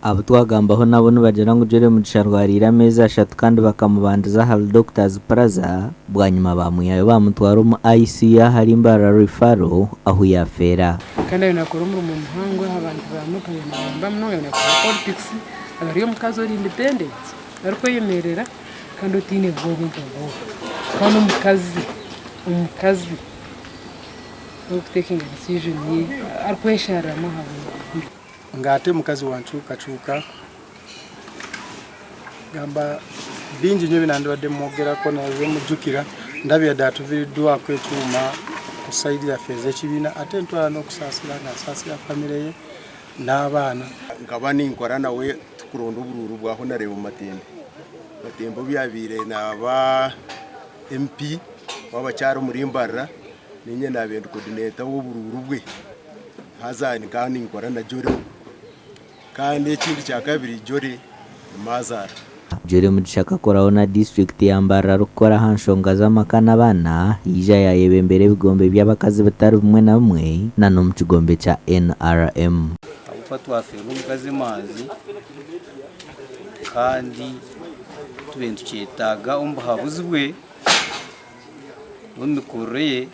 abo twagambaho nabo nibagera ngu Joel Mugisha rwarira amezi 3 kandi bakamubandiza hal Doctors Plaza bwanyuma bamwihayo bamutwara mu ICU hari Imbara Referral aho yafera kandi binakora mu muhango abantu bamukanye bamwe na politics abariyo mukazo uri independent ariko yemerera kandi utine bwogo kandi umukazi taking a decision ni arkweshara mahabu ngate mukazi wancu kacuka gamba binji nyo binandibadde mwogera ko nawe mujukira ndabya datu viridwa kwetuma kusaidia feze kibina ate ntwala no kusasira na sasira family ye n'abana ngabani nkora nawe tukuronda ubururu bwaho nareba matembo byabire naba MP wabacyaro muri Imbara ninye nabende coordinator w'ubururu bwe hazani kandi nkora na Joel kandi ikindi cya kabiri Joel Mazara Joel Mugisha akoraho na district ya Imbara rukora hanshonga z'amakana bana yija yayebembere bigombe by'abakazi batari bumwe na bumwe na no mu kigombe cya NRM abufatwa afero mukazi mazi kandi tubentu cyetaga umbahabuzi bwe w'imikoreye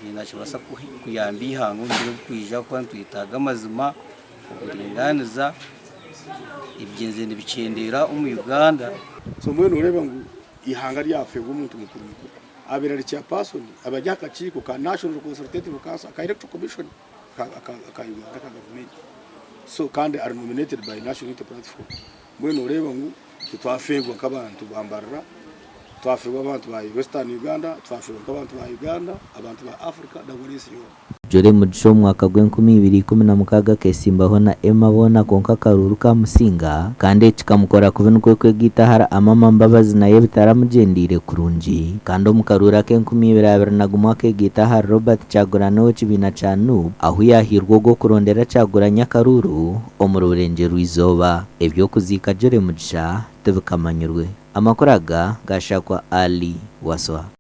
ninashobora kuyambi hangu ndiro kwija kwa twitaga amazima uburinganiza ibyenze n'ibicendera mu Uganda so mwe ureba ngo ihanga ryafe umuntu mukuru abirari cya person abajya kaciko ka National Consultative Council ka Electoral Commission ka government so kandi are nominated by National Unity Platform mwe ureba ngo twafegwa kabantu bambarira twafegwa abantu ba Western Uganda twafegwa abantu ba Uganda abantu ba Africa dagorisi yo Joel Mugisha mwaka gw'2016 kesimbaho na Emma bona konka karuru ka Musinga kandi kikamukora kubinkwe kwegitahara amama mbabazi naye bitaramugendire kurunji kandi omukarura ke 2022 kegitahara Robert Chagurano kibina cha NUP aho yahirwa go kurondera Chaguranya karuru omururenge rwizoba ebyo kuzika Joel Mugisha tebukamanyurwe amakoraga gashakwa Ali Waswa.